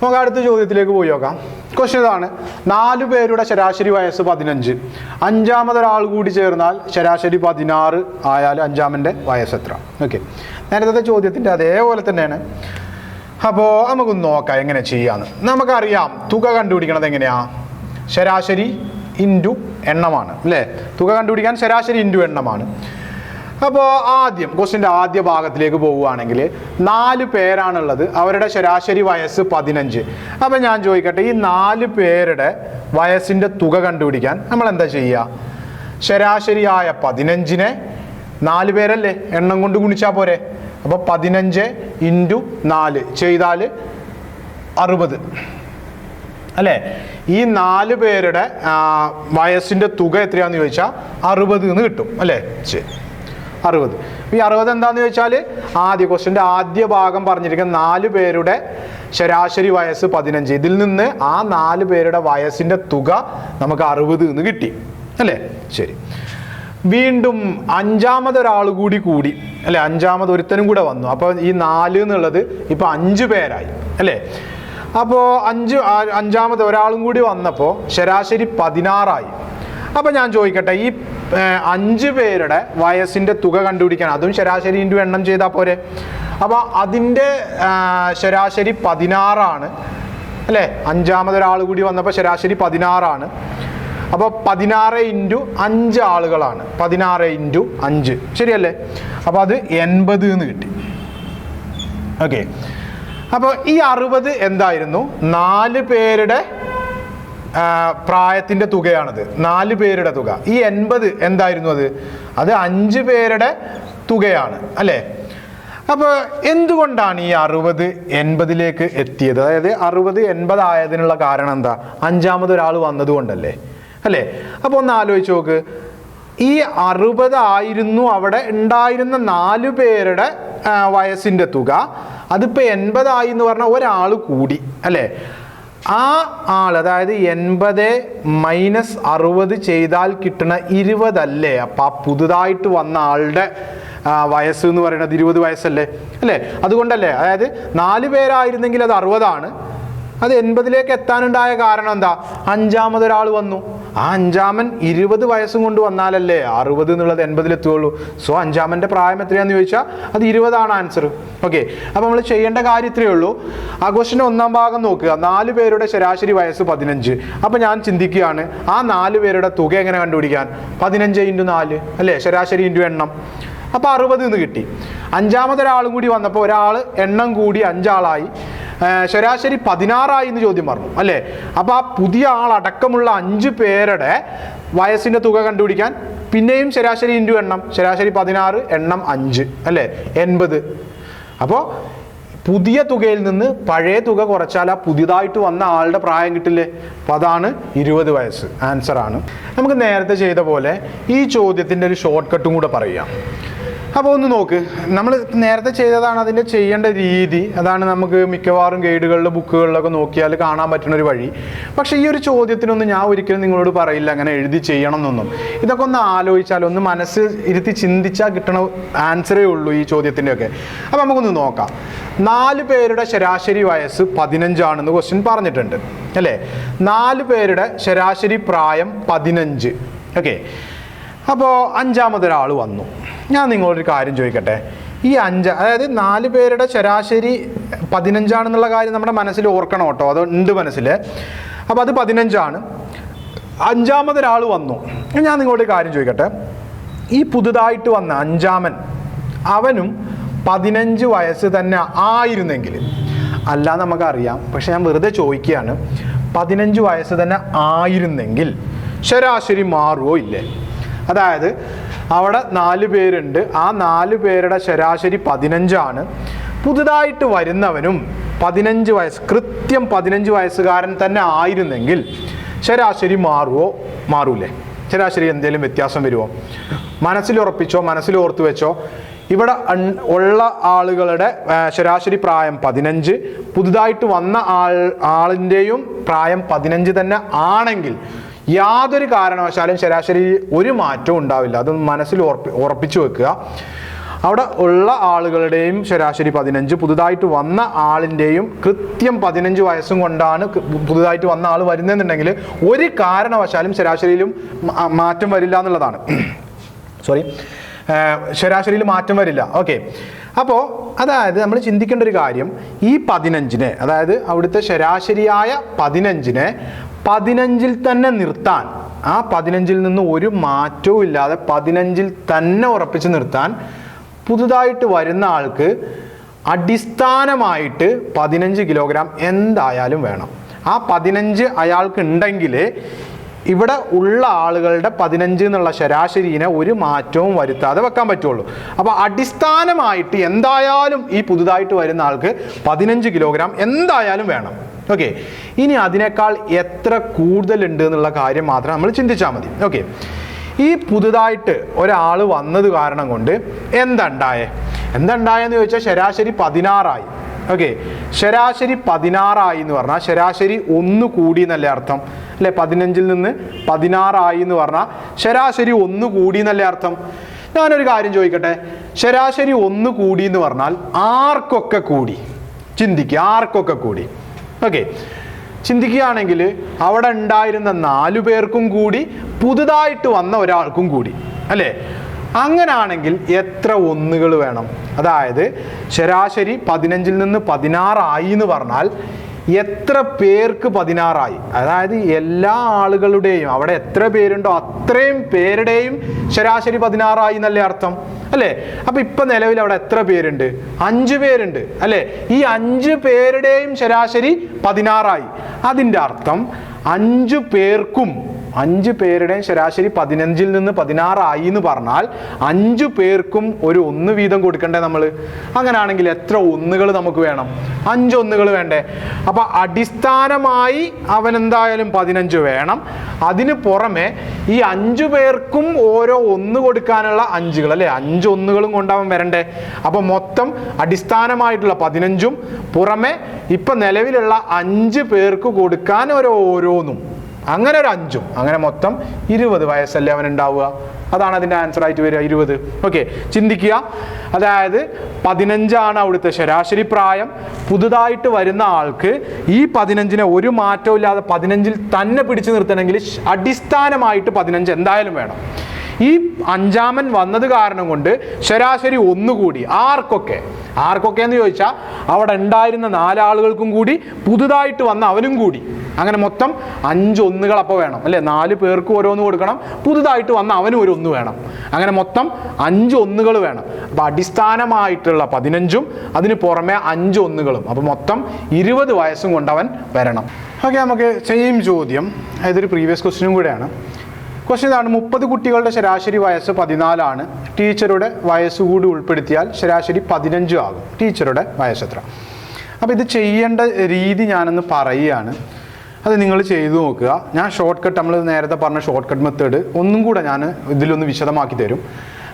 നമുക്ക് അടുത്ത ചോദ്യത്തിലേക്ക് പോയി നോക്കാം. ക്വസ്റ്റ്യൻ ഇതാണ്: 4 പേരുടെ ശരാശരി വയസ്സ് 15, അഞ്ചാമതൊരാൾ കൂടി ചേർന്നാൽ ശരാശരി 16 ആയാൽ അഞ്ചാമൻ്റെ വയസ്സ് എത്ര? ഓക്കെ, നേരത്തെ ചോദ്യത്തിൻ്റെ അതേപോലെ തന്നെയാണ്. അപ്പോൾ നമുക്കൊന്ന് നോക്കാം എങ്ങനെ ചെയ്യാമെന്ന്. നമുക്കറിയാം തുക കണ്ടുപിടിക്കണത് എങ്ങനെയാണ്? ശരാശരി ഇൻറ്റു എണ്ണമാണ് അല്ലേ? തുക കണ്ടുപിടിക്കാൻ ശരാശരി ഇൻറ്റു എണ്ണമാണ്. അപ്പോൾ ആദ്യം ക്വസ്റ്റ്യൻ്റെ ആദ്യ ഭാഗത്തിലേക്ക് പോവുകയാണെങ്കിൽ 4 പേരാണുള്ളത്, അവരുടെ ശരാശരി വയസ്സ് 15. അപ്പോൾ ഞാൻ ചോദിക്കട്ടെ, ഈ 4 പേരുടെ വയസ്സിൻ്റെ തുക കണ്ടുപിടിക്കാൻ നമ്മൾ എന്താ ചെയ്യുക? ശരാശരിയായ 15നെ 4 പേരല്ലേ എണ്ണം കൊണ്ട് ഗുണിച്ചാൽ പോരെ? അപ്പോൾ 15 ഇൻറ്റു 4 ചെയ്താൽ 60 അല്ലേ? ഈ 4 പേരുടെ വയസ്സിൻ്റെ തുക എത്രയാണെന്ന് ചോദിച്ചാൽ 60 എന്ന് കിട്ടും അല്ലേ? ശരി, 60. ഈ 60 എന്താണെന്ന് ചോദിച്ചാൽ ആദ്യ ക്വസ്റ്റ്യൻ്റെ ആദ്യ ഭാഗം പറഞ്ഞിരിക്കുന്ന 4 പേരുടെ ശരാശരി വയസ്സ് 15. ഇതിൽ നിന്ന് ആ 4 പേരുടെ വയസ്സിൻ്റെ തുക നമുക്ക് 60 എന്ന് കിട്ടി അല്ലേ? ശരി, വീണ്ടും അഞ്ചാമതൊരാൾ കൂടി അല്ലേ? അഞ്ചാമത് ഒരുത്തനും കൂടെ വന്നു. അപ്പോൾ ഈ 4 എന്നുള്ളത് ഇപ്പോൾ 5 പേരായി അല്ലേ? അപ്പോൾ അഞ്ചാമത് ഒരാളും കൂടി വന്നപ്പോൾ ശരാശരി 16 അപ്പോൾ ഞാൻ ചോദിക്കട്ടെ, ഈ 5 പേരുടെ വയസ്സിൻ്റെ തുക കണ്ടുപിടിക്കാൻ അതും ശരാശരി ഇൻറ്റു എണ്ണം ചെയ്താൽ പോരെ? അപ്പോൾ അതിൻ്റെ ശരാശരി 16 അല്ലേ? അഞ്ചാമതൊരാൾ കൂടി വന്നപ്പോൾ ശരാശരി 16. അപ്പോൾ 16 ഇൻറ്റു 5 ആളുകളാണ്, 16 ഇൻറ്റു 5 ശരിയല്ലേ? അപ്പോൾ അത് 80 എന്ന് കിട്ടി. ഓക്കെ, അപ്പോൾ ഈ 60 എന്തായിരുന്നു? 4 പേരുടെ പ്രായത്തിൻ്റെ തുകയാണത്, 4 പേരുടെ തുക. ഈ 80 എന്തായിരുന്നു? അത് 5 പേരുടെ തുകയാണ് അല്ലേ? അപ്പോൾ എന്തുകൊണ്ടാണ് ഈ 60 80ലേക്ക് എത്തിയത്? അതായത് 60 80 ആയതിനുള്ള കാരണം എന്താ? അഞ്ചാമതൊരാൾ വന്നതുകൊണ്ടല്ലേ അല്ലേ? അപ്പോൾ ഒന്ന് ആലോചിച്ച് നോക്ക്, ഈ 60 ആയിരുന്നു അവിടെ ഉണ്ടായിരുന്ന 4 പേരുടെ വയസ്സിൻ്റെ തുക. അതിപ്പോൾ 80 ആയി എന്ന് പറഞ്ഞാൽ ഒരാൾ കൂടി അല്ലേ? ആ ആൾ, അതായത് 80 മൈനസ് 60 ചെയ്താൽ കിട്ടുന്ന 20 അല്ലേ? അപ്പം ആ പുതുതായിട്ട് വന്ന ആളുടെ വയസ്സ് എന്ന് പറയുന്നത് 20 വയസ്സല്ലേ അല്ലേ? അതുകൊണ്ടല്ലേ, അതായത് 4 പേരായിരുന്നെങ്കിൽ അത് 60, അത് 80ലേക്ക് എത്താനുണ്ടായ കാരണം എന്താ? അഞ്ചാമതൊരാൾ വന്നു. ആ അഞ്ചാമൻ 20 വയസ്സും കൊണ്ട് വന്നാലല്ലേ 60 എന്നുള്ളത് 80-ലെത്തുകയുള്ളൂ. സോ അഞ്ചാമൻ്റെ പ്രായം എത്രയാണെന്ന് ചോദിച്ചാൽ അത് 20 ആൻസർ. ഓക്കെ, അപ്പോൾ നമ്മൾ ചെയ്യേണ്ട കാര്യം ഇത്രയേ ഉള്ളൂ. ആ ക്വസ്റ്റിൻ്റെ ഒന്നാം ഭാഗം നോക്കുക, 4 പേരുടെ ശരാശരി വയസ്സ് 15. അപ്പോൾ ഞാൻ ചിന്തിക്കുകയാണ്, ആ 4 പേരുടെ തുക എങ്ങനെ കണ്ടുപിടിക്കാൻ? 15 ഇൻറ്റു 4 അല്ലേ? ശരാശരി ഇൻറ്റു എണ്ണം. അപ്പോൾ 60 എന്ന് കിട്ടി. അഞ്ചാമതൊരാളും കൂടി വന്നപ്പോൾ ഒരാൾ എണ്ണം കൂടി 5 ആളായി, ശരാശരി 16 എന്ന് ചോദ്യം പറഞ്ഞു അല്ലേ? അപ്പോൾ ആ പുതിയ ആളടക്കമുള്ള 5 പേരുടെ വയസ്സിൻ്റെ തുക കണ്ടുപിടിക്കാൻ പിന്നെയും ശരാശരി ഇൻറ്റു എണ്ണം. ശരാശരി 16, എണ്ണം 5 അല്ലേ? 80. അപ്പോൾ പുതിയ തുകയിൽ നിന്ന് പഴയ തുക കുറച്ചാൽ ആ പുതിയതായിട്ട് വന്ന ആളുടെ പ്രായം കിട്ടില്ലേ? അപ്പോൾ അതാണ് 20 വയസ്സ് ആൻസറാണ്. നമുക്ക് നേരത്തെ ചെയ്ത പോലെ ഈ ചോദ്യത്തിൻ്റെ ഒരു ഷോർട്ട് കട്ടും കൂടെ പറയാം. അപ്പോൾ ഒന്ന് നോക്ക്, നമ്മൾ നേരത്തെ ചെയ്തതാണ് അതിൻ്റെ ചെയ്യേണ്ട രീതി. അതാണ് നമുക്ക് മിക്കവാറും ഗൈഡുകളിലും ബുക്കുകളിലൊക്കെ നോക്കിയാൽ കാണാൻ പറ്റുന്നൊരു വഴി. പക്ഷേ ഈ ഒരു ചോദ്യത്തിനൊന്നും ഞാൻ ഒരിക്കലും നിങ്ങളോട് പറയില്ല അങ്ങനെ എഴുതി ചെയ്യണം എന്നൊന്നും. ഇതൊക്കെ ഒന്ന് ആലോചിച്ചാൽ, ഒന്ന് മനസ്സ് ഇരുത്തി ചിന്തിച്ചാൽ കിട്ടണ ആൻസറേ ഉള്ളൂ ഈ ചോദ്യത്തിൻ്റെയൊക്കെ. അപ്പോൾ നമുക്കൊന്ന് നോക്കാം. 4 പേരുടെ ശരാശരി വയസ്സ് 15 ആണെന്ന് ക്വസ്റ്റ്യൻ പറഞ്ഞിട്ടുണ്ട് അല്ലേ? 4 പേരുടെ ശരാശരി പ്രായം 15. ഓക്കെ, അപ്പോൾ അഞ്ചാമതൊരാൾ വന്നു. ഞാൻ നിങ്ങളൊരു കാര്യം ചോദിക്കട്ടെ, ഈ 5, അതായത് 4 പേരുടെ ശരാശരി 15 ആണെന്നുള്ള കാര്യം നമ്മുടെ മനസ്സിൽ ഓർക്കണം കേട്ടോ, അത് ഉണ്ട് മനസ്സിൽ. അപ്പോൾ അത് 15. അഞ്ചാമതൊരാൾ വന്നു. ഞാൻ നിങ്ങളോട് കാര്യം ചോദിക്കട്ടെ, ഈ പുതുതായിട്ട് വന്ന അഞ്ചാമൻ അവനും 15 വയസ്സ് തന്നെ ആയിരുന്നെങ്കിൽ, അല്ല നമുക്കറിയാം, പക്ഷെ ഞാൻ വെറുതെ ചോദിക്കുകയാണ്, 15 വയസ്സ് തന്നെ ആയിരുന്നെങ്കിൽ ശരാശരി മാറുമോ ഇല്ലേ? അതായത് അവിടെ 4 പേരുണ്ട്, ആ 4 പേരുടെ ശരാശരി 15. പുതുതായിട്ട് വരുന്നവനും 15 വയസ്സ്, കൃത്യം 15 വയസ്സുകാരൻ തന്നെ ആയിരുന്നെങ്കിൽ ശരാശരി മാറുമോ? മാറൂലേ? ശരാശരി എന്തെങ്കിലും വ്യത്യാസം വരുമോ? മനസ്സിലുറപ്പിച്ചോ, മനസ്സിലോർത്ത് വെച്ചോ, ഇവിടെ ഉള്ള ആളുകളുടെ ശരാശരി പ്രായം 15, പുതുതായിട്ട് വന്ന ആളിൻ്റെയും പ്രായം 15 തന്നെ ആണെങ്കിൽ യാതൊരു കാരണവശാലും ശരാശരി ഒരു മാറ്റവും ഉണ്ടാവില്ല. അതൊന്ന് മനസ്സിൽ ഉറപ്പിച്ചു വെക്കുക. അവിടെ ഉള്ള ആളുകളുടെയും ശരാശരി 15, പുതുതായിട്ട് വന്ന ആളിൻ്റെയും കൃത്യം 15 വയസ്സും കൊണ്ടാണ് പുതുതായിട്ട് വന്ന ആൾ വരുന്നതെന്നുണ്ടെങ്കിൽ ഒരു കാരണവശാലും ശരാശരിയിലും മാറ്റം വരില്ല എന്നുള്ളതാണ്. ശരാശരിയിൽ മാറ്റം വരില്ല. ഓക്കെ, അപ്പോൾ അതായത് നമ്മൾ ചിന്തിക്കേണ്ട ഒരു കാര്യം, ഈ 15-നെ, അതായത് അവിടുത്തെ ശരാശരിയായ 15-നെ 15-ൽ തന്നെ നിർത്താൻ, ആ 15-ൽ നിന്ന് ഒരു മാറ്റവും ഇല്ലാതെ 15-ൽ തന്നെ ഉറപ്പിച്ച് നിർത്താൻ പുതുതായിട്ട് വരുന്ന ആൾക്ക് അടിസ്ഥാനമായിട്ട് 15 കിലോഗ്രാം എന്തായാലും വേണം. ആ 15 അയാൾക്ക് ഉണ്ടെങ്കിൽ ഇവിടെ ഉള്ള ആളുകളുടെ 15 എന്നുള്ള ശരാശരിനെ ഒരു മാറ്റവും വരുത്താതെ വെക്കാൻ പറ്റുള്ളൂ. അപ്പോൾ അടിസ്ഥാനമായിട്ട് എന്തായാലും ഈ പുതുതായിട്ട് വരുന്ന ആൾക്ക് 15 കിലോഗ്രാം എന്തായാലും വേണം. ഓക്കെ, ഇനി അതിനേക്കാൾ എത്ര കൂടുതലുണ്ട് എന്നുള്ള കാര്യം മാത്രം നമ്മൾ ചിന്തിച്ചാൽ മതി. ഓക്കെ, ഈ പുതുതായിട്ട് ഒരാൾ വന്നത് കാരണം കൊണ്ട് എന്താണ്ടായെന്ന് ചോദിച്ചാൽ ശരാശരി 16 ഓക്കെ, ശരാശരി 16 എന്ന് പറഞ്ഞാൽ ശരാശരി 1 കൂടി എന്നല്ലേ അർത്ഥം അല്ലേ? 15-ൽ നിന്ന് 16 എന്ന് പറഞ്ഞാൽ ശരാശരി 1 കൂടി എന്നല്ലേ അർത്ഥം? ഞാനൊരു കാര്യം ചോദിക്കട്ടെ, ശരാശരി 1 കൂടി എന്ന് പറഞ്ഞാൽ ആർക്കൊക്കെ കൂടി? ചിന്തിക്കുക, ആർക്കൊക്കെ കൂടി? ഓക്കെ, ചിന്തിക്കുകയാണെങ്കിൽ അവിടെ ഉണ്ടായിരുന്ന 4 പേർക്കും കൂടി പുതുതായിട്ട് വന്ന ഒരാൾക്കും കൂടി അല്ലേ? അങ്ങനാണെങ്കിൽ എത്ര ഒന്നുകൾ വേണം? അതായത് ശരാശരി 15-ൽ നിന്ന് 16 എന്ന് പറഞ്ഞാൽ എത്ര പേർക്ക് 16? അതായത് എല്ലാ ആളുകളുടെയും, അവിടെ എത്ര പേരുണ്ടോ അത്രയും പേരുടെയും ശരാശരി 16 എന്നല്ലേ അർത്ഥം അല്ലേ? അപ്പൊ ഇപ്പൊ നിലവിൽ അവിടെ എത്ര പേരുണ്ട്? 5 പേരുണ്ട് അല്ലേ? ഈ 5 പേരുടെയും ശരാശരി 16. അതിൻ്റെ അർത്ഥം 5 പേർക്കും, 5 പേരുടെയും ശരാശരി 15-ൽ നിന്ന് 16 എന്ന് പറഞ്ഞാൽ 5 പേർക്കും ഒരു 1 വീതം കൊടുക്കണ്ടേ നമ്മൾ? അങ്ങനെയാണെങ്കിൽ എത്ര ഒന്നുകൾ നമുക്ക് വേണം? 5 ഒന്നുകൾ വേണ്ടേ? അപ്പൊ അടിസ്ഥാനമായി അവൻ എന്തായാലും 15 വേണം. അതിന് പുറമെ ഈ 5 പേർക്കും ഓരോ 1 കൊടുക്കാനുള്ള 5കൾ അല്ലേ? 5 ഒന്നുകളും കൊണ്ടവൻ വരണ്ടേ? അപ്പൊ മൊത്തം അടിസ്ഥാനമായിട്ടുള്ള 15ഉം പുറമെ ഇപ്പൊ നിലവിലുള്ള 5 പേർക്ക് കൊടുക്കാൻ ഓരോന്നും, അങ്ങനെ ഒരു 5ഉം, അങ്ങനെ മൊത്തം 20 വയസ്സല്ലേ അവൻ ഉണ്ടാവുക. അതാണ് അതിൻ്റെ ആൻസർ ആയിട്ട് വരിക, 20. ഓക്കെ, ചിന്തിക്കുക. അതായത് 15 അവിടുത്തെ ശരാശരി പ്രായം. പുതുതായിട്ട് വരുന്ന ആൾക്ക് ഈ 15-നെ ഒരു മാറ്റവും ഇല്ലാതെ 15-ൽ തന്നെ പിടിച്ചു നിർത്തണമെങ്കിൽ അടിസ്ഥാനമായിട്ട് 15 എന്തായാലും വേണം. ഈ 5-ാമൻ വന്നത് കാരണം കൊണ്ട് ശരാശരി 1 കൂടി. ആർക്കൊക്കെ എന്ന് ചോദിച്ചാൽ അവിടെ ഉണ്ടായിരുന്ന 4 ആളുകൾക്കും കൂടി പുതുതായിട്ട് വന്ന അവനും കൂടി. അങ്ങനെ മൊത്തം 5 ഒന്നുകൾ അപ്പോൾ വേണം അല്ലേ? 4 പേർക്ക് ഓരോന്ന് കൊടുക്കണം, പുതുതായിട്ട് വന്ന അവനും ഒരു 1 വേണം. അങ്ങനെ മൊത്തം 5 ഒന്നുകൾ വേണം. അപ്പോൾ അടിസ്ഥാനമായിട്ടുള്ള 15ഉം അതിന് പുറമെ 5 ഒന്നുകളും, അപ്പോൾ മൊത്തം 20 വയസ്സും കൊണ്ടവൻ വരണം. ഓക്കെ, നമുക്ക് സെയിം ചോദ്യം, ഇതൊരു പ്രീവിയസ് ക്വസ്റ്റ്യനും കൂടെയാണ്. ക്വസ്റ്റ്യൻ ഇതാണ്: 30 കുട്ടികളുടെ ശരാശരി വയസ്സ് 14. ടീച്ചറുടെ വയസ്സ് കൂടി ഉൾപ്പെടുത്തിയാൽ ശരാശരി 15 ആകും. ടീച്ചറുടെ വയസ്സ് എത്ര? അപ്പോൾ ഇത് ചെയ്യേണ്ട രീതി ഞാനൊന്ന് പറയുകയാണ്, അത് നിങ്ങൾ ചെയ്തു നോക്കുക. ഞാൻ ഷോർട്ട് കട്ട്, നമ്മൾ നേരത്തെ പറഞ്ഞ ഷോർട്ട് കട്ട് മെത്തേഡ് ഒന്നും കൂടെ ഞാൻ ഇതിലൊന്ന് വിശദമാക്കി തരും.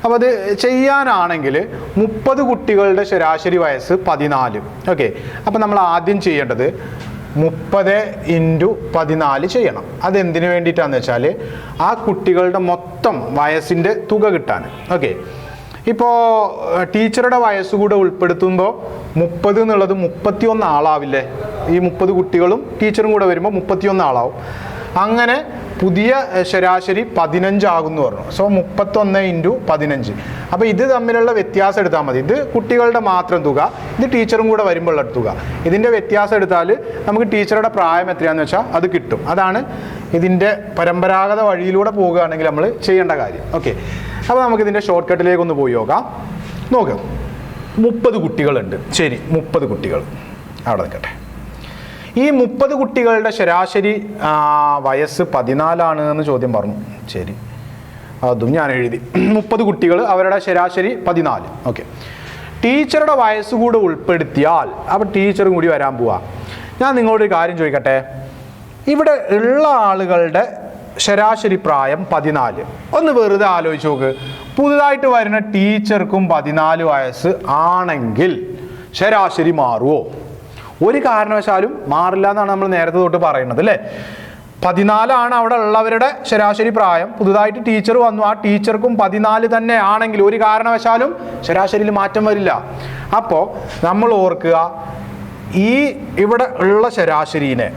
അപ്പോൾ അത് ചെയ്യാനാണെങ്കിൽ 30 കുട്ടികളുടെ ശരാശരി വയസ്സ് 14. ഓക്കെ, അപ്പോൾ നമ്മൾ ആദ്യം ചെയ്യേണ്ടത് 30 × 14 ചെയ്യണം. അതെന്തിനു വേണ്ടിയിട്ടാണെന്ന് വെച്ചാൽ ആ കുട്ടികളുടെ മൊത്തം വയസ്സിൻ്റെ തുക കിട്ടാൻ. ഓക്കെ, ഇപ്പോൾ ടീച്ചറുടെ വയസ്സ് കൂടെ ഉൾപ്പെടുത്തുമ്പോൾ 30 എന്നുള്ളത് 31 ആളാവില്ലേ? ഈ 30 കുട്ടികളും ടീച്ചറും കൂടെ വരുമ്പോൾ 31 ആളാവും. അങ്ങനെ പുതിയ ശരാശരി 15 ആകുമെന്ന് പറഞ്ഞു. സോ 31 × 15. അപ്പോൾ ഇത് തമ്മിലുള്ള വ്യത്യാസം എടുത്താൽ മതി. ഇത് കുട്ടികളുടെ മാത്രം തുക, ഇത് ടീച്ചറും കൂടെ വരുമ്പോഴുള്ള തുക. ഇതിൻ്റെ വ്യത്യാസം എടുത്താൽ നമുക്ക് ടീച്ചറുടെ പ്രായം എത്രയാണെന്ന് വെച്ചാൽ അത് കിട്ടും. അതാണ് ഇതിൻ്റെ പരമ്പരാഗത വഴിയിലൂടെ പോകുകയാണെങ്കിൽ നമ്മൾ ചെയ്യേണ്ട കാര്യം. ഓക്കെ, അപ്പോൾ നമുക്കിതിൻ്റെ ഷോർട്ട് കട്ടിലേക്കൊന്ന് പോയി നോക്കാം. 30 കുട്ടികളുണ്ട്. ശരി, 30 കുട്ടികൾ അവിടെ നിൽക്കട്ടെ. ഈ 30 കുട്ടികളുടെ ശരാശരി വയസ്സ് 14 എന്ന് ചോദ്യം പറഞ്ഞു. ശരി, അതും ഞാൻ എഴുതി. 30 കുട്ടികൾ, അവരുടെ ശരാശരി 14. ഓക്കെ, ടീച്ചറുടെ വയസ്സ് കൂടെ ഉൾപ്പെടുത്തിയാൽ അപ്പോൾ ടീച്ചറും കൂടി വരാൻ പോവാ. ഞാൻ നിങ്ങളോടൊരു കാര്യം ചോദിക്കട്ടെ, ഇവിടെ ഉള്ള ആളുകളുടെ ശരാശരി പ്രായം 14. ഒന്ന് വെറുതെ ആലോചിച്ച് നോക്ക്. പുതുതായിട്ട് വരുന്ന ടീച്ചർക്കും 14 വയസ്സ് ആണെങ്കിൽ ശരാശരി മാറുമോ? ഒരു കാരണവശാലും മാറില്ല എന്നാണ് നമ്മൾ നേരത്തെ തൊട്ട് പറയുന്നത് അല്ലേ? 14 അവിടെ ഉള്ളവരുടെ ശരാശരി പ്രായം. പുതുതായിട്ട് ടീച്ചർ വന്നു, ആ ടീച്ചർക്കും 14 തന്നെ ആണെങ്കിൽ ഒരു കാരണവശാലും ശരാശരിയിൽ മാറ്റം വരില്ല. അപ്പോൾ നമ്മൾ ഓർക്കുക, ഈ ഇവിടെ ഉള്ള ശരാശരീനെ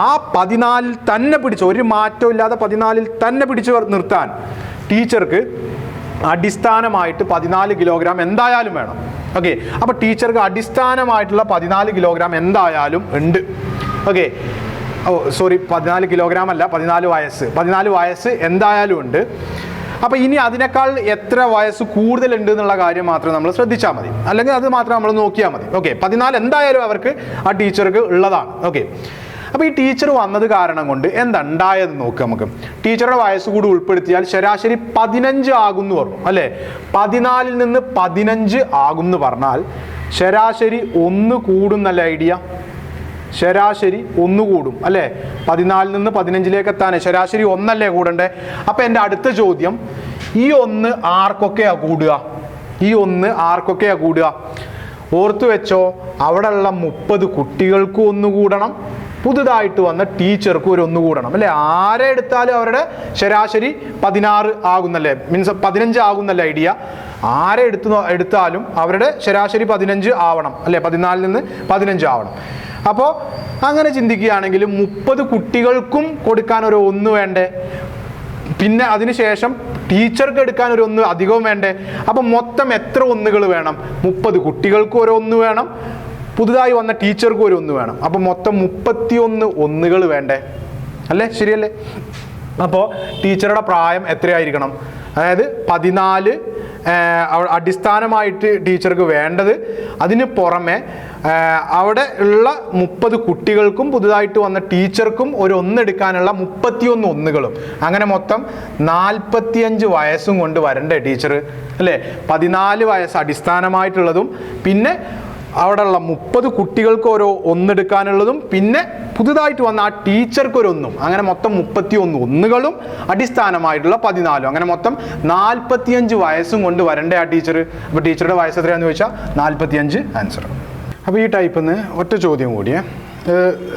ആ 14 തന്നെ പിടിച്ച്, ഒരു മാറ്റവും ഇല്ലാതെ 14 തന്നെ പിടിച്ച് നിർത്താൻ ടീച്ചർക്ക് അടിസ്ഥാനമായിട്ട് 14 കിലോഗ്രാം എന്തായാലും വേണം. ഓക്കെ, അപ്പോൾ ടീച്ചർക്ക് അടിസ്ഥാനമായിട്ടുള്ള 14 കിലോഗ്രാം എന്തായാലും ഉണ്ട്. ഓക്കെ, 14 കിലോഗ്രാം അല്ല, 14 വയസ്സ് എന്തായാലും ഉണ്ട്. അപ്പോൾ ഇനി അതിനേക്കാൾ എത്ര വയസ്സ് കൂടുതലുണ്ട് എന്നുള്ള കാര്യം മാത്രം നമ്മൾ ശ്രദ്ധിച്ചാൽ മതി, അല്ലെങ്കിൽ അത് മാത്രം നമ്മൾ നോക്കിയാൽ മതി. ഓക്കെ, 14 എന്തായാലും അവർക്ക് ആ ടീച്ചർക്ക് ഉള്ളതാണ്. ഓക്കെ, അപ്പോൾ ഈ ടീച്ചർ വന്നത് കാരണം കൊണ്ട് എന്തുണ്ടായത് നോക്കുക നമുക്ക്. ടീച്ചറുടെ വയസ്സ് കൂടി ഉൾപ്പെടുത്തിയാൽ ശരാശരി 15 ആകും എന്ന് പറഞ്ഞു അല്ലേ. 14 നിന്ന് 15 ആകും എന്ന് പറഞ്ഞാൽ ശരാശരി 1 കൂടും എന്നല്ല ഐഡിയ. ശരാശരി 1 കൂടും അല്ലേ. 14 നിന്ന് 15 എത്താനേ ശരാശരി 1 അല്ലേ കൂടണ്ടേ. അപ്പം എൻ്റെ അടുത്ത ചോദ്യം, ഈ 1 ആർക്കൊക്കെയാ കൂടുക? ഈ 1 ആർക്കൊക്കെയാ കൂടുക? ഓർത്തു വെച്ചോ, അവിടെ ഉള്ള 30 കുട്ടികൾക്കും 1 കൂടണം, പുതുതായിട്ട് വന്ന ടീച്ചർക്കും ഒരു 1 കൂടണം അല്ലേ. ആരെ എടുത്താലും അവരുടെ ശരാശരി 16 ആകുന്നല്ലേ, മീൻസ് 15 ആകുന്നല്ലേ ഐഡിയ. ആരെ എടുത്താലും അവരുടെ ശരാശരി 15 ആവണം അല്ലേ, 14 നിന്ന് 15 ആവണം. അപ്പോൾ അങ്ങനെ ചിന്തിക്കുകയാണെങ്കിൽ 30 കുട്ടികൾക്കും കൊടുക്കാൻ ഒരു 1 വേണ്ടേ, പിന്നെ അതിനുശേഷം ടീച്ചർക്ക് എടുക്കാൻ ഒരു 1 അധികവും വേണ്ടേ. അപ്പം മൊത്തം എത്ര 1കൾ വേണം? 30 കുട്ടികൾക്കും ഒരു 1 വേണം, പുതുതായി വന്ന ടീച്ചർക്കും ഒരു 1 വേണം. അപ്പം മൊത്തം 31 1കൾ വേണ്ടേ അല്ലേ, ശരിയല്ലേ? അപ്പോൾ ടീച്ചറുടെ പ്രായം എത്രയായിരിക്കണം? അതായത് 14 അടിസ്ഥാനമായിട്ട് ടീച്ചർക്ക് വേണ്ടത്. അതിന് പുറമെ അവിടെ ഉള്ള 30 കുട്ടികൾക്കും പുതുതായിട്ട് വന്ന ടീച്ചർക്കും ഒരു 1 എടുക്കാനുള്ള 31 1കളും. അങ്ങനെ മൊത്തം 45 വയസ്സും കൊണ്ട് വരണ്ടേ ടീച്ചർ അല്ലേ. 14 വയസ്സ് അടിസ്ഥാനമായിട്ടുള്ളതും, പിന്നെ അവിടെ ഉള്ള 30 കുട്ടികൾക്ക് ഓരോ 1 എടുക്കാനുള്ളതും, പിന്നെ പുതുതായിട്ട് വന്ന ആ ടീച്ചർക്ക് ഒരു 1ഉം. അങ്ങനെ മൊത്തം 31 1കളും അടിസ്ഥാനമായിട്ടുള്ള 14. അങ്ങനെ മൊത്തം 45 വയസ്സും കൊണ്ട് വരണ്ടേ ആ ടീച്ചർ. അപ്പോൾ ടീച്ചറുടെ വയസ്സ് എത്രയാണെന്ന് ചോദിച്ചാൽ 45 ആൻസർ. അപ്പോൾ ഈ ടൈപ്പിൽ നിന്ന് ഒറ്റ ചോദ്യം കൂടിയേ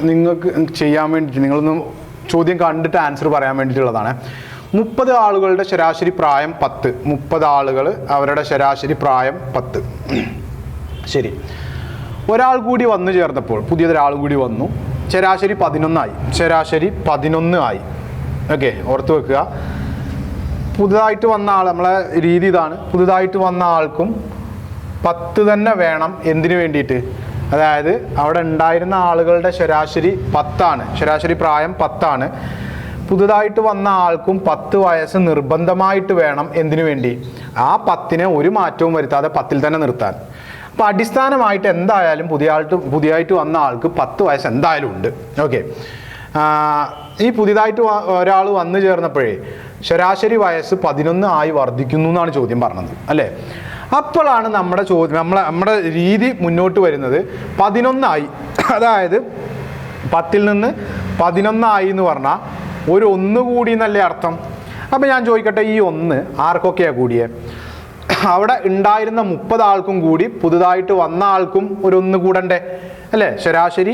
നിങ്ങൾക്ക് ചെയ്യാൻ വേണ്ടിയിട്ട്, നിങ്ങളൊന്ന് ചോദ്യം കണ്ടിട്ട് ആൻസർ പറയാൻ വേണ്ടിയിട്ടുള്ളതാണ്. 30 ആളുകളുടെ ശരാശരി പ്രായം 10. 30 ആളുകൾ അവരുടെ ശരാശരി പ്രായം 10. ശരി, ഒരാൾ കൂടി വന്നു ചേർന്നപ്പോൾ, പുതിയതൊരാൾ കൂടി വന്നു, ശരാശരി 11 ആയി. ശരാശരി 11 ആയി. ഓക്കെ, ഓർത്ത് വെക്കുക. പുതുതായിട്ട് വന്ന ആൾ, നമ്മളെ രീതി ഇതാണ്, പുതുതായിട്ട് വന്ന ആൾക്കും 10 തന്നെ വേണം. എന്തിനു വേണ്ടിയിട്ട്? അതായത് അവിടെ ഉണ്ടായിരുന്ന ആളുകളുടെ ശരാശരി 10 ആണ്, ശരാശരി പ്രായം 10 ആണ്. പുതുതായിട്ട് വന്ന ആൾക്കും 10 വയസ്സ് നിർബന്ധമായിട്ട് വേണം. എന്തിനു വേണ്ടി? ആ 10നെ ഒരു മാറ്റവും വരുത്താതെ 10ൽ തന്നെ നിർത്താൻ. അപ്പോൾ അടിസ്ഥാനമായിട്ട് എന്തായാലും പുതിയതായിട്ട് വന്ന ആൾക്ക് 10 വയസ്സ് എന്തായാലും ഉണ്ട്. ഓക്കെ, ഈ പുതിയതായിട്ട് ഒരാൾ വന്നു ചേർന്നപ്പോഴേ ശരാശരി വയസ്സ് 11 ആയി വർദ്ധിക്കുന്നു എന്നാണ് ചോദ്യം പറഞ്ഞത് അല്ലേ. അപ്പോഴാണ് നമ്മുടെ ചോദ്യം, നമ്മുടെ രീതി മുന്നോട്ട് വരുന്നത് 11 ആയി. അതായത് 10ൽ നിന്ന് 11 ആയി എന്ന് പറഞ്ഞാൽ ഒരു 1 കൂടി എന്നല്ലേ അർത്ഥം. അപ്പം ഞാൻ ചോദിക്കട്ടെ, ഈ 1 ആർക്കൊക്കെയാണ് കൂടിയേ? അവിടെ ഉണ്ടായിരുന്ന 30 ആൾക്കും കൂടി പുതുതായിട്ട് വന്ന ആൾക്കും ഒരു 1 കൂടണ്ടേ അല്ലേ. ശരാശരി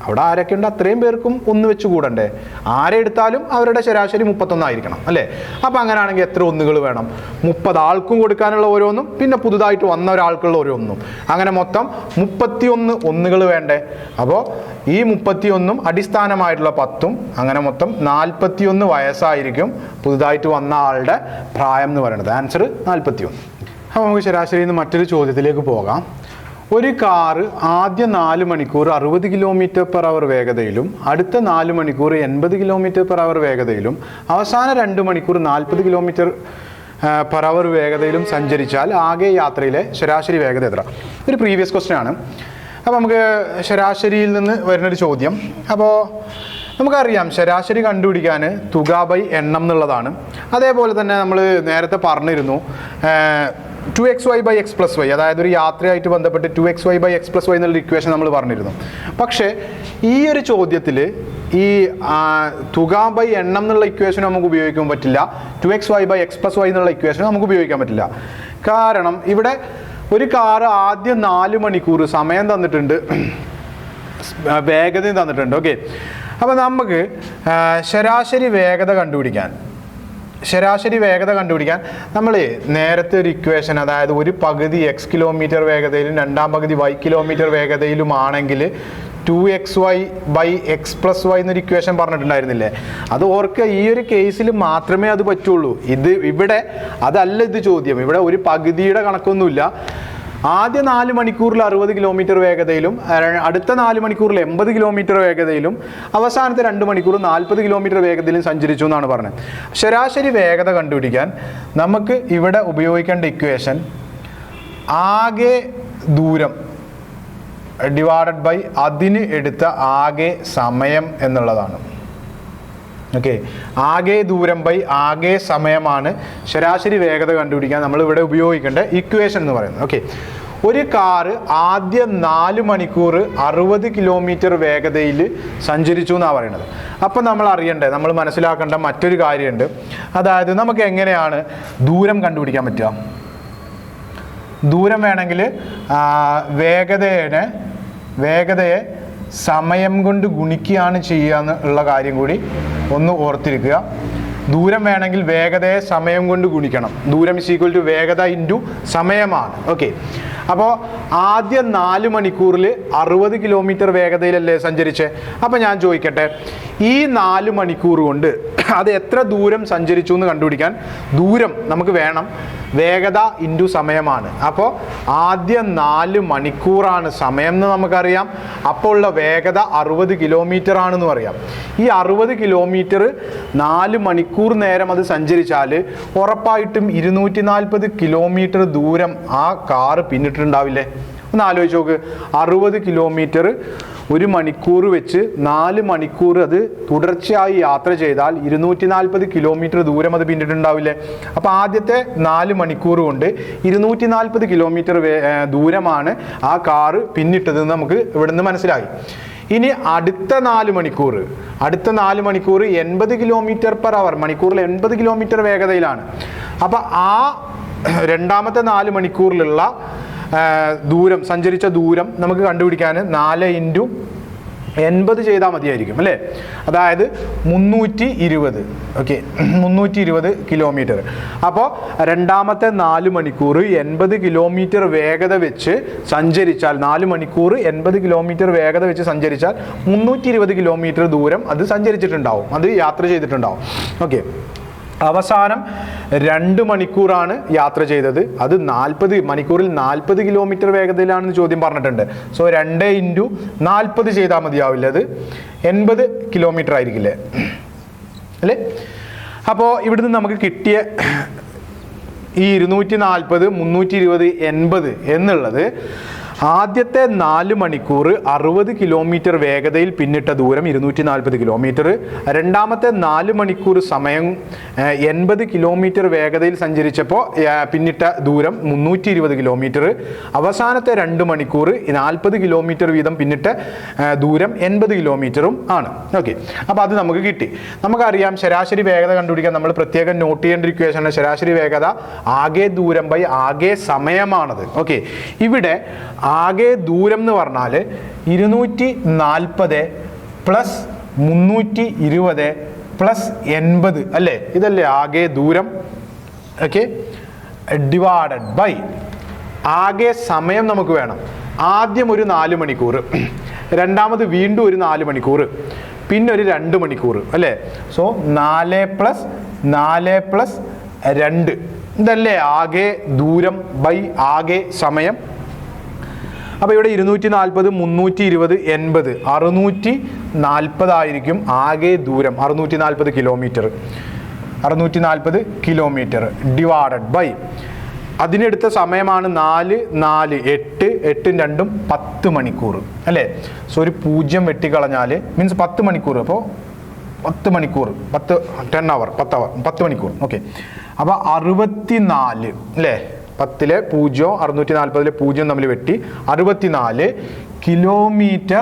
അവിടെ ആരൊക്കെ ഉണ്ട് അത്രയും പേർക്കും 1 വെച്ച് കൂടണ്ടേ. ആരെ എടുത്താലും അവരുടെ ശരാശരി 31 ആയിരിക്കണം അല്ലേ. അപ്പം അങ്ങനെയാണെങ്കിൽ എത്ര 1കൾ വേണം? 30 ആൾക്കും കൊടുക്കാനുള്ള ഓരോന്നും, പിന്നെ പുതുതായിട്ട് വന്ന ഒരാൾക്കുള്ള ഓരോന്നും. അങ്ങനെ മൊത്തം 31 1കൾ വേണ്ടേ. അപ്പോൾ ഈ 31ഉം അടിസ്ഥാനമായിട്ടുള്ള 10ഉം, അങ്ങനെ മൊത്തം 41 വയസ്സായിരിക്കും പുതുതായിട്ട് വന്ന ആളുടെ പ്രായം എന്ന് പറയുന്നത്. ആൻസർ 41. അപ്പോൾ നമുക്ക് ശരാശരിയിൽ നിന്ന് മറ്റൊരു ചോദ്യത്തിലേക്ക് പോകാം. ഒരു കാറ് ആദ്യ 4 മണിക്കൂർ 60 km/h വേഗതയിലും അടുത്ത 4 മണിക്കൂർ 80 km/h വേഗതയിലും അവസാന 2 മണിക്കൂർ 40 km/h വേഗതയിലും സഞ്ചരിച്ചാൽ ആകെ യാത്രയിലെ ശരാശരി വേഗത എത്ര? ഒരു പ്രീവിയസ് ക്വസ്റ്റ്യൻ ആണ്. അപ്പോൾ നമുക്ക് ശരാശരിയിൽ നിന്ന് വരുന്നൊരു ചോദ്യം. അപ്പോൾ നമുക്കറിയാം ശരാശരി കണ്ടുപിടിക്കാൻ തുക ബൈ എണ്ണം എന്നുള്ളതാണ്. അതേപോലെ തന്നെ നമ്മൾ നേരത്തെ പറഞ്ഞിരുന്നു 2xy by x plus y, അതായത് ഒരു യാത്രയായിട്ട് ബന്ധപ്പെട്ട് 2xy by x plus y എന്നുള്ള ഇക്വേഷൻ നമ്മൾ പറഞ്ഞിരുന്നു. പക്ഷേ ഈ ഒരു ചോദ്യത്തിൽ ഈ തുക ബൈ എണ്ണം എന്നുള്ള ഇക്വേഷൻ നമുക്ക് ഉപയോഗിക്കാൻ പറ്റില്ല, 2xy by x plus y എന്നുള്ള ഇക്വേഷൻ നമുക്ക് ഉപയോഗിക്കാൻ പറ്റില്ല. കാരണം ഇവിടെ ഒരു കാറ് ആദ്യം 4 മണിക്കൂർ സമയം തന്നിട്ടുണ്ട്, വേഗതയും തന്നിട്ടുണ്ട്. ഓക്കെ, അപ്പോൾ നമുക്ക് ശരാശരി വേഗത കണ്ടുപിടിക്കാൻ നമ്മൾ നേരത്തെ ഒരു ഇക്വേഷൻ, അതായത് ഒരു പകുതി x കിലോമീറ്റർ വേഗതയിലും രണ്ടാം പകുതി y കിലോമീറ്റർ വേഗതയിലുമാണെങ്കിൽ 2xy/x+y എന്നൊരു ഇക്വേഷൻ പറഞ്ഞിട്ടുണ്ടായിരുന്നില്ലേ? അത് ഓർക്കുക, ഈ ഒരു കേസിൽ മാത്രമേ അത് പറ്റുള്ളൂ. ഇവിടെ അതല്ല ഇത് ചോദ്യം. ഇവിടെ ഒരു പകുതിയുടെ കണക്കൊന്നുമില്ല. ആദ്യ 4 മണിക്കൂറിൽ 60 കിലോമീറ്റർ വേഗതയിലും അടുത്ത 4 മണിക്കൂറിൽ 80 കിലോമീറ്റർ വേഗതയിലും അവസാനത്തെ 2 മണിക്കൂർ 40 കിലോമീറ്റർ വേഗതയിലും സഞ്ചരിച്ചു എന്നാണ് പറഞ്ഞത്. ശരാശരി വേഗത കണ്ടുപിടിക്കാൻ നമുക്ക് ഇവിടെ ഉപയോഗിക്കേണ്ട ഇക്വേഷൻ ആകെ ദൂരം ഡിവൈഡഡ് ബൈ അതിന് എടുത്ത ആകെ സമയം എന്നുള്ളതാണ്. ഓക്കെ, ആകെ ദൂരം ബൈ ആകെ സമയമാണ് ശരാശരി വേഗത കണ്ടുപിടിക്കാൻ നമ്മൾ ഇവിടെ ഉപയോഗിക്കേണ്ട ഇക്വേഷൻ എന്ന് പറയുന്നത്. ഓക്കെ, ഒരു കാറ് ആദ്യ 4 മണിക്കൂർ 60 കിലോമീറ്റർ വേഗതയിൽ സഞ്ചരിച്ചു എന്നാണ് പറയുന്നത്. അപ്പം നമ്മൾ അറിയേണ്ടത്, നമ്മൾ മനസ്സിലാക്കേണ്ട മറ്റൊരു കാര്യമുണ്ട്. അതായത് നമുക്ക് എങ്ങനെയാണ് ദൂരം കണ്ടുപിടിക്കാൻ പറ്റുക? ദൂരം വേണമെങ്കിൽ വേഗതയെ സമയം കൊണ്ട് ഗുണിക്കുകയാണ് ചെയ്യുക എന്നുള്ള കാര്യം കൂടി ഒന്ന് ഓർത്തിരിക്കുക. ദൂരം വേണമെങ്കിൽ വേഗതയെ സമയം കൊണ്ട് ഗുണിക്കണം. ദൂരം = വേഗത × സമയമാണ്. ഓക്കെ, അപ്പോൾ ആദ്യ 4 മണിക്കൂറിൽ 60 കിലോമീറ്റർ വേഗതയിലല്ലേ സഞ്ചരിച്ചേ? അപ്പോൾ ഞാൻ ചോദിക്കട്ടെ, ഈ 4 മണിക്കൂർ കൊണ്ട് അത് എത്ര ദൂരം സഞ്ചരിച്ചു എന്ന് കണ്ടുപിടിക്കാൻ ദൂരം നമുക്ക് വേണം, വേഗത × സമയമാണ്. അപ്പോൾ ആദ്യ 4 മണിക്കൂറാണ് സമയം എന്ന് നമുക്കറിയാം. അപ്പോൾ ഉള്ള വേഗത 60 കിലോമീറ്റർ ആണെന്ന് പറയാം. ഈ 60 കിലോമീറ്റർ 4 മണിക്കൂർ നേരം അത് സഞ്ചരിച്ചാൽ ഉറപ്പായിട്ടും 240 കിലോമീറ്റർ ദൂരം ആ കാറ് പിന്നിട്ടുണ്ടാവില്ലേ? ഒന്ന് ആലോചിച്ച് നോക്ക്. 60 കിലോമീറ്റർ 1 മണിക്കൂർ വെച്ച് 4 മണിക്കൂർ അത് തുടർച്ചയായി യാത്ര ചെയ്താൽ 240 കിലോമീറ്റർ ദൂരം അത് പിന്നിട്ടുണ്ടാവില്ലേ? അപ്പോൾ ആദ്യത്തെ 4 മണിക്കൂർ കൊണ്ട് 240 കിലോമീറ്റർ ദൂരമാണ് ആ കാറ് പിന്നിട്ടതെന്ന് നമുക്ക് ഇവിടുന്ന് മനസ്സിലായി. ഇനി അടുത്ത 4 മണിക്കൂർ 80 കിലോമീറ്റർ/അവർ, മണിക്കൂറിൽ 80 കിലോമീറ്റർ വേഗതയിലാണ്. അപ്പോൾ ആ രണ്ടാമത്തെ 4 മണിക്കൂറിലുള്ള ദൂരം, സഞ്ചരിച്ച ദൂരം നമുക്ക് കണ്ടുപിടിക്കാൻ 4 × 80 ചെയ്താൽ മതിയായിരിക്കും അല്ലേ? അതായത് 320. Okay, 320 kilometre. അപ്പോൾ രണ്ടാമത്തെ 4 മണിക്കൂർ 80 കിലോമീറ്റർ വേഗത വെച്ച് സഞ്ചരിച്ചാൽ, 4 മണിക്കൂർ 80 കിലോമീറ്റർ വേഗത വെച്ച് സഞ്ചരിച്ചാൽ 320 കിലോമീറ്റർ ദൂരം അത് സഞ്ചരിച്ചിട്ടുണ്ടാവും, അത് യാത്ര ചെയ്തിട്ടുണ്ടാവും. ഓക്കെ, അവസാനം 2 മണിക്കൂറാണ് യാത്ര ചെയ്തത്. അത് 40 മണിക്കൂറിൽ 40 കിലോമീറ്റർ വേഗതയിലാണെന്ന് ചോദ്യം പറഞ്ഞിട്ടുണ്ട്. സോ 2 × 40 ചെയ്താൽ മതിയാവില്ല, അത് 80 കിലോമീറ്റർ ആയിരിക്കില്ലേ അല്ലേ? അപ്പോൾ ഇവിടുന്ന് നമുക്ക് കിട്ടിയ ഈ 240, 320, 80 എന്നുള്ളത് ആദ്യത്തെ 4 മണിക്കൂർ 60 കിലോമീറ്റർ വേഗതയിൽ പിന്നിട്ട ദൂരം 240 കിലോമീറ്റർ, രണ്ടാമത്തെ 4 മണിക്കൂർ സമയം 80 കിലോമീറ്റർ വേഗതയിൽ സഞ്ചരിച്ചപ്പോൾ പിന്നിട്ട ദൂരം 320 കിലോമീറ്റർ, അവസാനത്തെ 2 മണിക്കൂർ 40 കിലോമീറ്റർ വീതം പിന്നിട്ട ദൂരം 80 കിലോമീറ്ററും ആണ്. ഓക്കെ, അപ്പോൾ അത് നമുക്ക് കിട്ടി. നമുക്കറിയാം ശരാശരി വേഗത കണ്ടുപിടിക്കാൻ നമ്മൾ പ്രത്യേകം നോട്ട് ചെയ്യേണ്ട ഇക്വേഷനാണ് ശരാശരി വേഗത ആകെ ദൂരം ബൈ ആകെ സമയമാണത്. ഓക്കെ, ഇവിടെ ആകെ ദൂരം എന്ന് പറഞ്ഞാൽ 240 പ്ലസ് 320 പ്ലസ് 80 അല്ലേ? ഇതല്ലേ ആകെ ദൂരം. ഓക്കെ, ഡിവൈഡഡ് ബൈ ആകെ സമയം നമുക്ക് വേണം. ആദ്യം ഒരു 4 മണിക്കൂർ, രണ്ടാമത് വീണ്ടും ഒരു 4 മണിക്കൂർ, പിന്നെ ഒരു 2 മണിക്കൂർ അല്ലേ? സോ 4 + 4 + 2 ഇതല്ലേ ആകെ ദൂരം ബൈ ആകെ സമയം. അപ്പോൾ ഇവിടെ 240, 320, 80, 640 ആയിരിക്കും ആകെ ദൂരം. 640 കിലോമീറ്റർ ഡിവൈഡഡ് ബൈ അതിനെടുത്ത സമയമാണ് 4, 4, 8, 8 × 2 10 മണിക്കൂർ അല്ലേ? സോ ഒരു 0 വെട്ടിക്കളഞ്ഞാൽ മീൻസ് 10 മണിക്കൂർ. അപ്പോൾ 10 മണിക്കൂർ 10 മണിക്കൂർ. ഓക്കെ, അപ്പോൾ 64 അല്ലേ? 10-ലെ 0 640-ലെ 0 തമ്മിൽ വെട്ടി 64 km/h.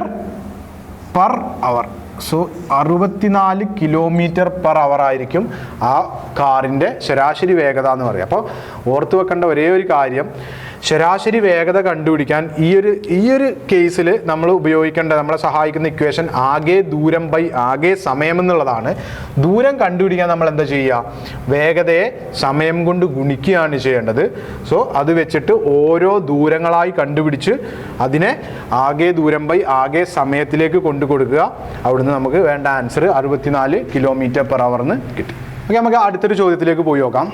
സോ 64 km/h ആയിരിക്കും ആ കാറിൻ്റെ ശരാശരി വേഗത എന്ന് പറയുക. അപ്പോൾ ഓർത്തു വെക്കേണ്ട ഒരേ ഒരു കാര്യം, ശരാശരി വേഗത കണ്ടുപിടിക്കാൻ ഈ ഒരു കേസിൽ നമ്മൾ ഉപയോഗിക്കേണ്ട നമ്മളെ സഹായിക്കുന്ന ഇക്വേഷൻ ആകെ ദൂരം ബൈ ആകെ സമയം എന്നുള്ളതാണ്. ദൂരം കണ്ടുപിടിക്കാൻ നമ്മൾ എന്താ ചെയ്യുക? വേഗതയെ സമയം കൊണ്ട് ഗുണിക്കുകയാണ് ചെയ്യേണ്ടത്. സോ അത് വെച്ചിട്ട് ഓരോ ദൂരങ്ങളായി കണ്ടുപിടിച്ച് അതിനെ ആകെ ദൂരം ബൈ ആകെ സമയത്തിലേക്ക് കൊണ്ടു കൊടുക്കുക. അവിടുന്ന് നമുക്ക് വേണ്ട ആൻസർ 64 km/h എന്ന് കിട്ടി. ഓക്കെ, നമുക്ക് അടുത്തൊരു ചോദ്യത്തിലേക്ക് പോയി നോക്കാം.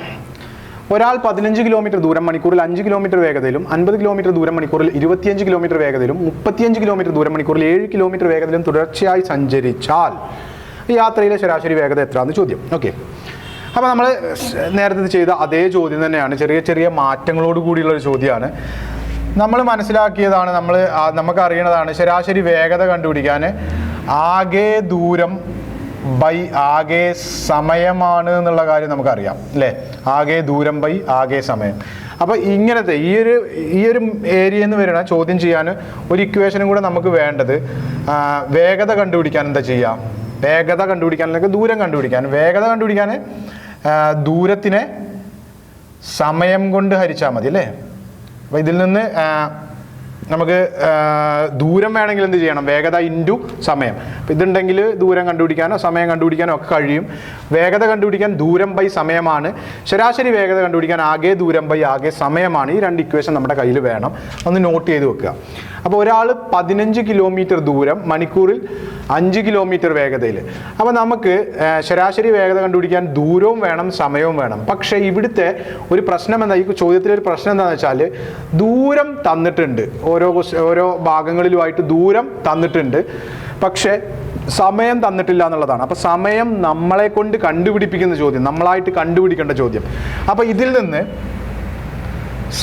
ഒരാൾ 15 കിലോമീറ്റർ ദൂരം മണിക്കൂറിൽ 5 കിലോമീറ്റർ വേഗതയിലും 50 കിലോമീറ്റർ ദൂരം മണിക്കൂറിൽ 25 കിലോമീറ്റർ വേഗതയിലും 35 കിലോമീറ്റർ ദൂരം മണിക്കൂറിൽ 7 കിലോമീറ്റർ വേഗതയിലും തുടർച്ചയായി സഞ്ചരിച്ചാൽ യാത്രയിലെ ശരാശരി വേഗത എത്രയാണെന്ന് ചോദ്യം. ഓക്കെ, അപ്പോൾ നമ്മൾ നേരത്തെ ചെയ്ത അതേ ചോദ്യം തന്നെയാണ്, ചെറിയ ചെറിയ മാറ്റങ്ങളോട് കൂടിയുള്ള ഒരു ചോദ്യമാണ്. നമ്മൾ മനസ്സിലാക്കിയതാണ്, നമുക്ക് അറിയണതാണ് ശരാശരി വേഗത കണ്ടുപിടിക്കാൻ ആകെ ദൂരം ബൈ ആകെ സമയമാണ് എന്നുള്ള കാര്യം നമുക്കറിയാം അല്ലേ? ആകെ ദൂരം ബൈ ആകെ സമയം. അപ്പോൾ ഇങ്ങനത്തെ ഈ ഒരു ഏരിയയിൽ നിന്ന് വരുന്ന ചോദ്യം ചെയ്യാൻ ഒരു ഇക്വേഷനും കൂടെ നമുക്ക് വേണ്ടത്. വേഗത കണ്ടുപിടിക്കാൻ എന്താ ചെയ്യാം? വേഗത കണ്ടുപിടിക്കാൻ അല്ലെങ്കിൽ ദൂരം കണ്ടുപിടിക്കാൻ, വേഗത കണ്ടുപിടിക്കാൻ ദൂരത്തിനെ സമയം കൊണ്ട് ഹരിച്ചാൽ മതി അല്ലേ? അപ്പോൾ ഇതിൽ നിന്ന് നമുക്ക് ദൂരം വേണമെങ്കിൽ എന്ത് ചെയ്യണം? വേഗത ഇൻറ്റു സമയം. അപ്പം ഇതുണ്ടെങ്കിൽ ദൂരം കണ്ടുപിടിക്കാനോ സമയം കണ്ടുപിടിക്കാനോ ഒക്കെ കഴിയും. വേഗത കണ്ടുപിടിക്കാൻ ദൂരം ബൈ സമയമാണ്, ശരാശരി വേഗത കണ്ടുപിടിക്കാൻ ആകെ ദൂരം ബൈ ആകെ സമയമാണ്. ഈ രണ്ട് ഇക്വേഷൻ നമ്മുടെ കയ്യിൽ വേണം, ഒന്ന് നോട്ട് ചെയ്ത് വെക്കുക. അപ്പോൾ ഒരാൾ 15 കിലോമീറ്റർ ദൂരം മണിക്കൂറിൽ 5 കിലോമീറ്റർ വേഗതയിൽ. അപ്പോൾ നമുക്ക് ശരാശരി വേഗത കണ്ടുപിടിക്കാൻ ദൂരവും വേണം സമയവും വേണം. പക്ഷേ ഇവിടുത്തെ ഒരു പ്രശ്നം എന്താ, ഈ ചോദ്യത്തിലെ ഒരു പ്രശ്നം എന്താണെന്ന് വെച്ചാൽ ദൂരം തന്നിട്ടുണ്ട്, ഓരോ ഭാഗങ്ങളിലുമായിട്ട് ദൂരം തന്നിട്ടുണ്ട്, പക്ഷേ സമയം തന്നിട്ടില്ല എന്നുള്ളതാണ്. അപ്പോൾ സമയം നമ്മളെ കൊണ്ട് കണ്ടുപിടിപ്പിക്കുന്ന ചോദ്യം, നമ്മളായിട്ട് കണ്ടുപിടിക്കേണ്ട ചോദ്യം. അപ്പോൾ ഇതിൽ നിന്ന്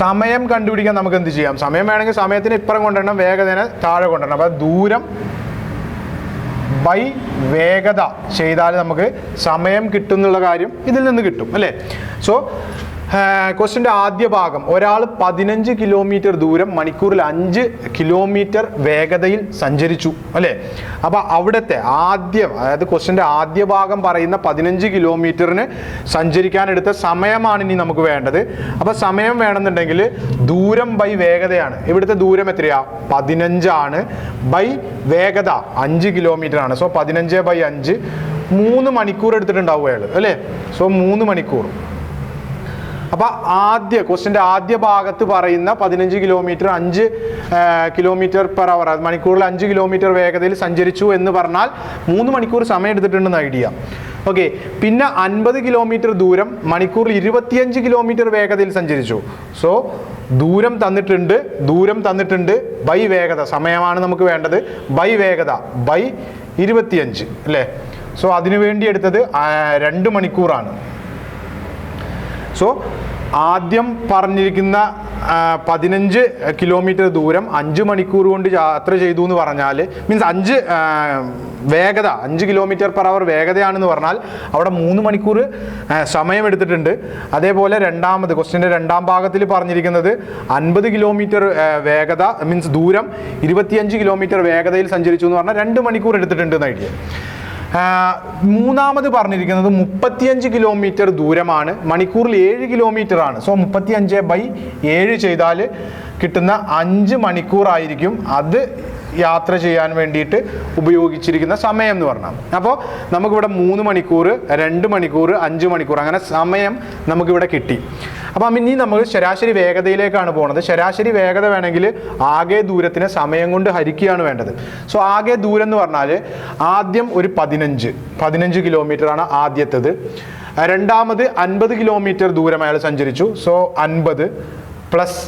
സമയം കണ്ടുപിടിക്കാൻ നമുക്ക് എന്ത് ചെയ്യാം? സമയം വേണമെങ്കിൽ സമയത്തിന് ഇപ്പുറം കൊണ്ടുവരണം, വേഗതനെ താഴെ കൊണ്ടുവരണം. അപ്പോൾ ദൂരം ബൈ വേഗത ചെയ്താൽ നമുക്ക് സമയം കിട്ടും എന്നുള്ള കാര്യം ഇതിൽ നിന്ന് കിട്ടും അല്ലേ? സോ ക്വസ്റ്റിൻ്റെ ആദ്യ ഭാഗം, ഒരാൾ 15 കിലോമീറ്റർ ദൂരം മണിക്കൂറിൽ 5 കിലോമീറ്റർ വേഗതയിൽ സഞ്ചരിച്ചു അല്ലേ? അപ്പോൾ അവിടുത്തെ അതായത് ക്വസ്റ്റിൻ്റെ ആദ്യ ഭാഗം പറയുന്ന 15 കിലോമീറ്ററിന് സഞ്ചരിക്കാനെടുത്ത സമയമാണ് ഇനി നമുക്ക് വേണ്ടത്. അപ്പോൾ സമയം വേണമെന്നുണ്ടെങ്കിൽ ദൂരം ബൈ വേഗതയാണ്. ഇവിടുത്തെ ദൂരം എത്രയാ? 15 ആണ്, ബൈ വേഗത 5 കിലോമീറ്റർ ആണ്. സോ 15/5 3 മണിക്കൂർ എടുത്തിട്ടുണ്ടാവും അയാൾ അല്ലേ? സോ 3 മണിക്കൂർ. അപ്പോൾ ക്വസ്റ്റിൻ്റെ ആദ്യ ഭാഗത്ത് പറയുന്ന 15 കിലോമീറ്റർ 5 km/h, മണിക്കൂറിൽ 5 കിലോമീറ്റർ വേഗതയിൽ സഞ്ചരിച്ചു എന്ന് പറഞ്ഞാൽ 3 മണിക്കൂർ സമയം എടുത്തിട്ടുണ്ടെന്ന് ഐഡിയ. ഓക്കെ, പിന്നെ 50 കിലോമീറ്റർ ദൂരം മണിക്കൂറിൽ 25 കിലോമീറ്റർ വേഗതയിൽ സഞ്ചരിച്ചു. സോ ദൂരം തന്നിട്ടുണ്ട് ബൈ വേഗത, സമയമാണ് നമുക്ക് വേണ്ടത്, ബൈ വേഗത ബൈ 25 അല്ലേ? സോ അതിനു വേണ്ടി എടുത്തത് 2 മണിക്കൂറാണ്. സോ ആദ്യം പറഞ്ഞിരിക്കുന്ന 15 കിലോമീറ്റർ ദൂരം 5 മണിക്കൂർ കൊണ്ട് യാത്ര ചെയ്തു എന്ന് പറഞ്ഞാൽ മീൻസ് വേഗത 5 km/h വേഗതയാണെന്ന് പറഞ്ഞാൽ അവിടെ 3 മണിക്കൂർ സമയം എടുത്തിട്ടുണ്ട്. അതേപോലെ ക്വസ്റ്റിൻ്റെ രണ്ടാം ഭാഗത്തിൽ പറഞ്ഞിരിക്കുന്നത് 50 കിലോമീറ്റർ വേഗത മീൻസ് ദൂരം 25 കിലോമീറ്റർ വേഗതയിൽ സഞ്ചരിച്ചു എന്ന് പറഞ്ഞാൽ 2 മണിക്കൂർ എടുത്തിട്ടുണ്ട് എന്ന് ഐഡിയ. മൂന്നാമത് പറഞ്ഞിരിക്കുന്നത് 35 കിലോമീറ്റർ ദൂരമാണ്, മണിക്കൂറിൽ 7 കിലോമീറ്റർ ആണ്. സോ 35/7 ചെയ്താൽ കിട്ടുന്ന 5 മണിക്കൂറായിരിക്കും അത് യാത്ര ചെയ്യാൻ വേണ്ടിയിട്ട് ഉപയോഗിച്ചിരിക്കുന്ന സമയം എന്ന് പറഞ്ഞാൽ. അപ്പോൾ നമുക്കിവിടെ 3 മണിക്കൂർ 2 മണിക്കൂർ 5 മണിക്കൂർ അങ്ങനെ സമയം നമുക്കിവിടെ കിട്ടി. അപ്പം ഇനി നമ്മൾ ശരാശരി വേഗതയിലേക്കാണ് പോകുന്നത്. ശരാശരി വേഗത വേണമെങ്കിൽ ആകെ ദൂരത്തിന് സമയം കൊണ്ട് ഹരിക്കുകയാണ് വേണ്ടത്. സോ ആകെ ദൂരം എന്ന് പറഞ്ഞാൽ ആദ്യം ഒരു 15 കിലോമീറ്റർ ആണ് ആദ്യത്തേത്. രണ്ടാമത് 50 കിലോമീറ്റർ ദൂരം അയാൾ സഞ്ചരിച്ചു. സോ 50 പ്ലസ്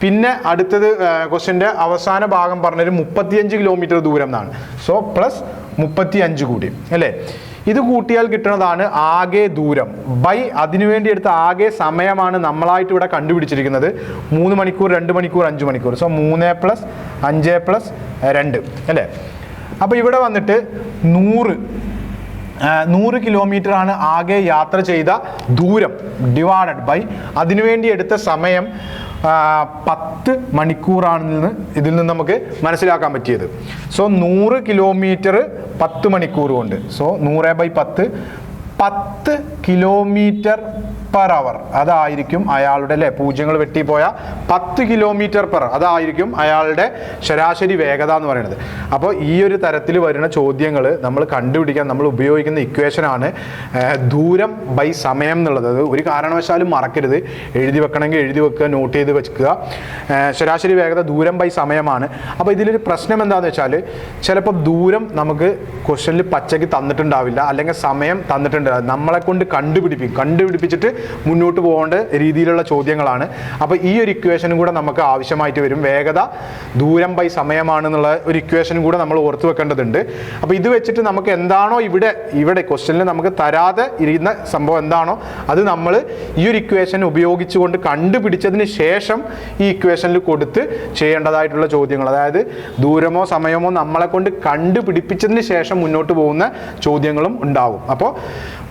പിന്നെ അടുത്തത് ക്വസ്റ്റ്യൻ്റെ അവസാന ഭാഗം പറഞ്ഞൊരു 35 കിലോമീറ്റർ ദൂരം എന്നാണ്. സോ പ്ലസ് 35 കൂടി അല്ലേ? ഇത് കൂട്ടിയാൽ കിട്ടുന്നതാണ് ആകെ ദൂരം ബൈ അതിനുവേണ്ടി എടുത്ത ആകെ സമയമാണ് നമ്മളായിട്ട് ഇവിടെ കണ്ടുപിടിച്ചിരിക്കുന്നത്. 3 മണിക്കൂർ 2 മണിക്കൂർ 5 മണിക്കൂർ. സോ 3 + 5 + 2 അല്ലേ? അപ്പോൾ ഇവിടെ വന്നിട്ട് 100 കിലോമീറ്റർ ആണ് ആകെ യാത്ര ചെയ്ത ദൂരം ഡിവൈഡഡ് ബൈ അതിനുവേണ്ടി എടുത്ത സമയം 10 മണിക്കൂറാണെന്ന് ഇതിൽ നിന്ന് നമുക്ക് മനസ്സിലാക്കാൻ പറ്റിയത്. സോ 100 കിലോമീറ്റർ 10 മണിക്കൂർ കൊണ്ട്. സോ 100/10 10 കിലോമീറ്റർ പെർ അവർ, അതായിരിക്കും അയാളുടെ അല്ലെ പൂജ്യങ്ങൾ വെട്ടിപ്പോയ 10 കിലോമീറ്റർ പെർ, അതായിരിക്കും അയാളുടെ ശരാശരി വേഗത എന്ന് പറയുന്നത്. അപ്പോൾ ഈ ഒരു തരത്തിൽ വരുന്ന ചോദ്യങ്ങൾ നമ്മൾ കണ്ടുപിടിക്കാൻ നമ്മൾ ഉപയോഗിക്കുന്ന ഇക്വേഷനാണ് ദൂരം ബൈ സമയം എന്നുള്ളത്. അത് ഒരു കാരണവശാലും മറക്കരുത്, എഴുതി വെക്കണമെങ്കിൽ എഴുതി വെക്കുക, നോട്ട് ചെയ്ത് വെക്കുക. ശരാശരി വേഗത ദൂരം ബൈ സമയമാണ്. അപ്പോൾ ഇതിലൊരു പ്രശ്നം എന്താണെന്ന് വെച്ചാൽ ചിലപ്പോൾ ദൂരം നമുക്ക് ക്വസ്റ്റ്യനിൽ പച്ചയ്ക്ക് തന്നിട്ടുണ്ടാവില്ല, അല്ലെങ്കിൽ സമയം തന്നിട്ടുണ്ടാവില്ല. നമ്മളെ കൊണ്ട് കണ്ടുപിടിപ്പിച്ചിട്ട് മുന്നോട്ട് പോകേണ്ട രീതിയിലുള്ള ചോദ്യങ്ങളാണ്. അപ്പോൾ ഈ ഒരു ഇക്വേഷനും കൂടെ നമുക്ക് ആവശ്യമായിട്ട് വരും. വേഗത ദൂരം ബൈ സമയമാണെന്നുള്ള ഒരു ഇക്വേഷനും കൂടെ നമ്മൾ ഓർത്ത് വെക്കേണ്ടതുണ്ട്. അപ്പോൾ ഇത് വെച്ചിട്ട് നമുക്ക് എന്താണോ ഇവിടെ ക്വസ്റ്റ്യനിൽ നമുക്ക് തരാതെ ഇരിക്കുന്ന സംഭവം എന്താണോ അത് നമ്മൾ ഈ ഒരു ഇക്വേഷൻ ഉപയോഗിച്ചുകൊണ്ട് കണ്ടുപിടിച്ചതിന് ശേഷം ഈ ഇക്വേഷനിൽ കൊടുത്ത് ചെയ്യേണ്ടതായിട്ടുള്ള ചോദ്യങ്ങൾ, അതായത് ദൂരമോ സമയമോ നമ്മളെ കൊണ്ട് കണ്ടുപിടിപ്പിച്ചതിന് ശേഷം മുന്നോട്ട് പോകുന്ന ചോദ്യങ്ങളും ഉണ്ടാവും. അപ്പോൾ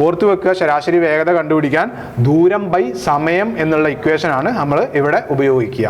ഓർത്ത് വെക്കുക, ശരാശരി വേഗത കണ്ടുപിടിക്കാൻ ദൂരം ബൈ സമയം എന്നുള്ള ഇക്വേഷനാണ് നമ്മൾ ഇവിടെ ഉപയോഗിക്കുക.